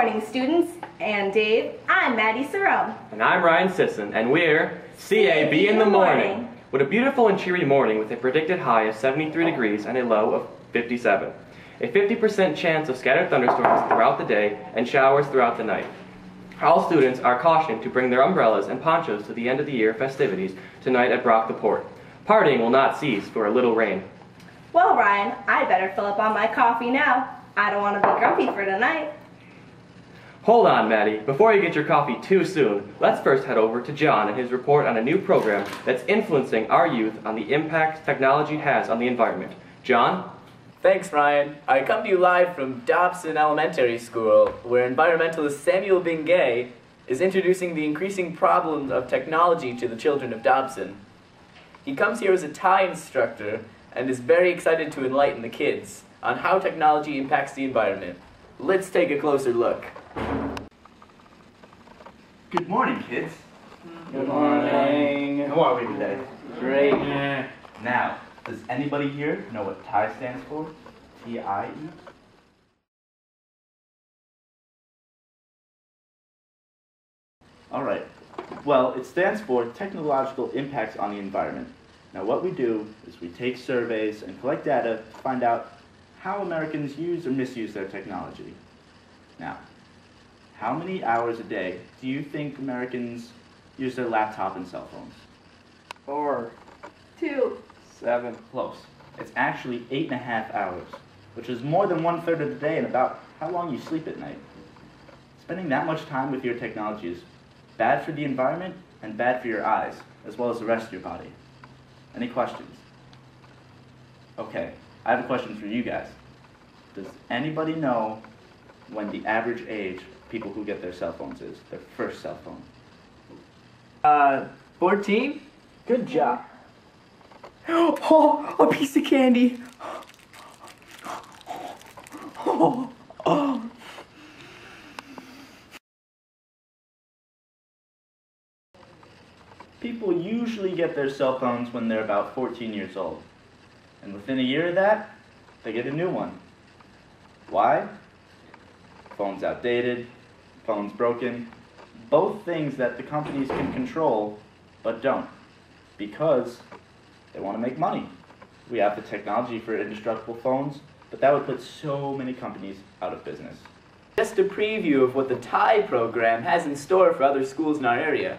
morning, students. And Dave, I'm Maddie Cerrone. And I'm Ryan Sisson, and we're CAB in the morning. What a beautiful and cheery morning with a predicted high of 73 degrees and a low of 57. A 50% chance of scattered thunderstorms throughout the day and showers throughout the night. All students are cautioned to bring their umbrellas and ponchos to the end of the year festivities tonight at Brock the Port. Partying will not cease for a little rain. Well, Ryan, I better fill up on my coffee now. I don't want to be grumpy for tonight. Hold on, Maddie. Before you get your coffee too soon, let's first head over to John and his report on a new program that's influencing our youth on the impact technology has on the environment. John? Thanks, Ryan. I come to you live from Dobson Elementary School, where environmentalist Samuel Bingay is introducing the increasing problems of technology to the children of Dobson. He comes here as a Thai instructor and is very excited to enlighten the kids on how technology impacts the environment. Let's take a closer look. Good morning, kids. Good morning. How are we today? Great. Now, does anybody here know what TIE stands for? T-I-E? Alright. Well, it stands for Technological Impacts on the Environment. Now, what we do is we take surveys and collect data to find out how Americans use or misuse their technology. Now, how many hours a day do you think Americans use their laptop and cell phones? 4. 2. 7. Close. It's actually 8.5 hours, which is more than 1/3 of the day and about how long you sleep at night. Spending that much time with your technology is bad for the environment and bad for your eyes, as well as the rest of your body. Any questions? Okay, I have a question for you guys. Does anybody know when the average age people who get their cell phones is, their first cell phone? 14? Good job. Oh, a piece of candy. Oh. People usually get their cell phones when they're about 14 years old. And within a year of that, they get a new one. Why? Phone's outdated, phone's broken. Both things that the companies can control, but don't. Because they want to make money. We have the technology for indestructible phones, but that would put so many companies out of business. Just a preview of what the Thai program has in store for other schools in our area.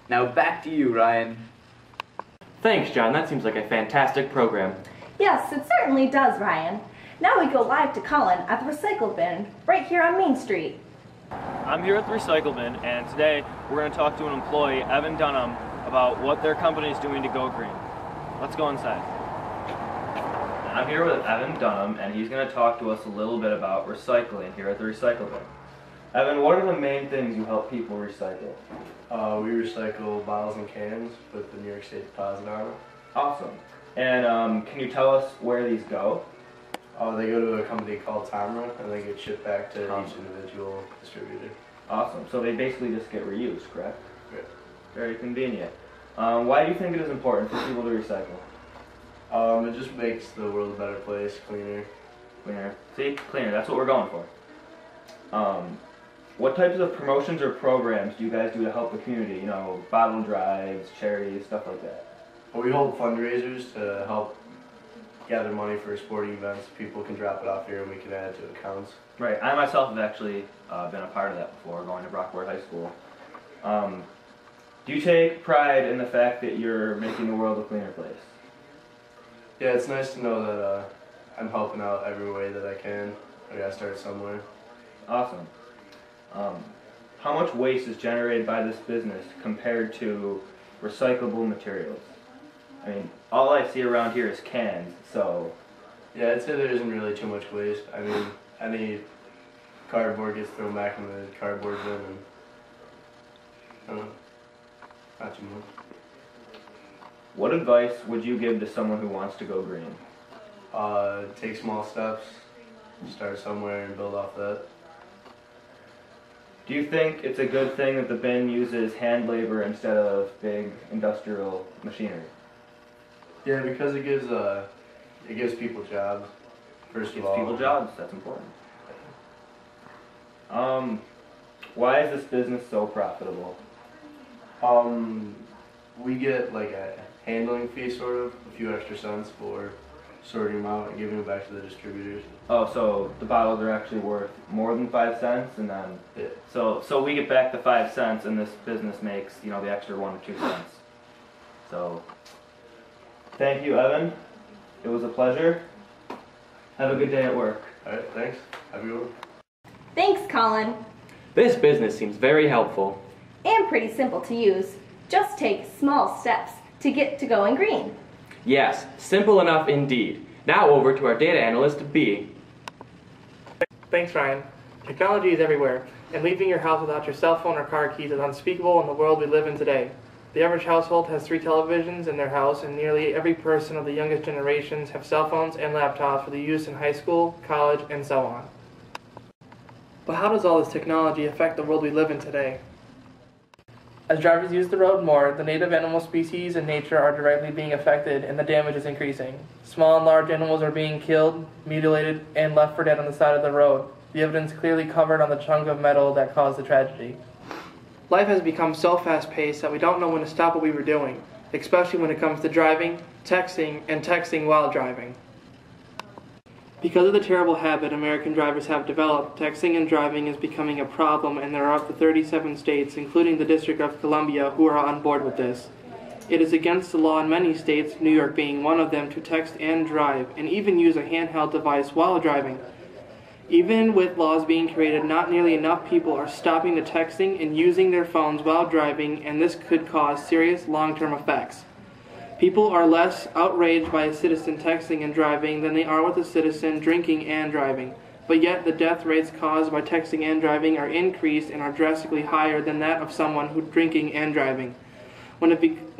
Now back to you, Ryan. Thanks, John. That seems like a fantastic program. Yes, it certainly does, Ryan. Now we go live to Collin at the recycle bin, right here on Main Street. I'm here at the recycle bin, and today we're going to talk to an employee, Evan Dunham, about what their company is doing to go green. Let's go inside. I'm here with Evan Dunham, and he's going to talk to us a little bit about recycling here at the recycle bin. Evan, what are the main things you help people recycle? We recycle bottles and cans with the New York State deposit on it. Awesome. And can you tell us where these go? They go to a company called Tamra, and they get shipped back to each individual distributor. Awesome. So they basically just get reused, correct? Great. Very convenient. Why do you think it is important for people to recycle? It just makes the world a better place, cleaner. Cleaner. See? Cleaner. That's what we're going for. What types of promotions or programs do you guys do to help the community? You know, bottle drives, charities, stuff like that. Well, we hold fundraisers to help gather money for sporting events. People can drop it off here and we can add it to accounts. Right. I myself have actually been a part of that before, going to Brockport High School. Do you take pride in the fact that you're making the world a cleaner place? Yeah, it's nice to know that I'm helping out every way that I can. I gotta start somewhere. Awesome. How much waste is generated by this business compared to recyclable materials? I mean, all I see around here is cans, so... Yeah, I'd say there isn't really too much waste. I mean, any cardboard gets thrown back in the cardboard bin and... I don't know. Not too much. What advice would you give to someone who wants to go green? Take small steps, start somewhere and build off that. Do you think it's a good thing that the bin uses hand labor instead of big industrial machinery? Yeah, because it gives people jobs. First of all, gives people jobs. That's important. Why is this business so profitable? We get like a handling fee, sort of, a few extra cents for sorting them out and giving them back to the distributors. Oh, so the bottles are actually worth more than 5 cents, and then Yeah. so we get back the 5 cents, and this business makes, you know, the extra 1 or 2 cents. So thank you, Evan. It was a pleasure. Have a good day at work. All right, thanks. Have a good one. Thanks, Collin. This business seems very helpful. And pretty simple to use. Just take small steps to get to going green. Yes, simple enough indeed. Now over to our data analyst, B. Thanks, Ryan. Technology is everywhere, and leaving your house without your cell phone or car keys is unspeakable in the world we live in today. The average household has 3 televisions in their house, and nearly every person of the youngest generations have cell phones and laptops for the use in high school, college, and so on. But how does all this technology affect the world we live in today? As drivers use the road more, the native animal species and nature are directly being affected, and the damage is increasing. Small and large animals are being killed, mutilated, and left for dead on the side of the road. The evidence clearly covered on the chunk of metal that caused the tragedy. Life has become so fast-paced that we don't know when to stop what we were doing, especially when it comes to driving, texting, and texting while driving. Because of the terrible habit American drivers have developed, texting and driving is becoming a problem, and there are up to 37 states, including the District of Columbia, who are on board with this. It is against the law in many states, New York being one of them, to text and drive, and even use a handheld device while driving. Even with laws being created, not nearly enough people are stopping the texting and using their phones while driving, and this could cause serious long-term effects. People are less outraged by a citizen texting and driving than they are with a citizen drinking and driving. But yet the death rates caused by texting and driving are increased and are drastically higher than that of someone who's drinking and driving. When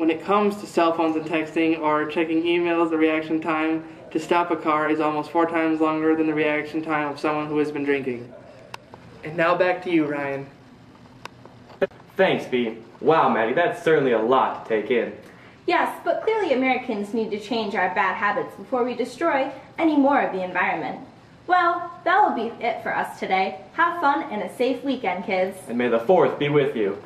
it comes to cell phones and texting or checking emails, the reaction time to stop a car is almost 4 times longer than the reaction time of someone who has been drinking. And now back to you, Ryan. Thanks, B. Wow, Maddie, that's certainly a lot to take in. Yes, but clearly Americans need to change our bad habits before we destroy any more of the environment. Well, that will be it for us today. Have fun and a safe weekend, kids. And may the 4th be with you.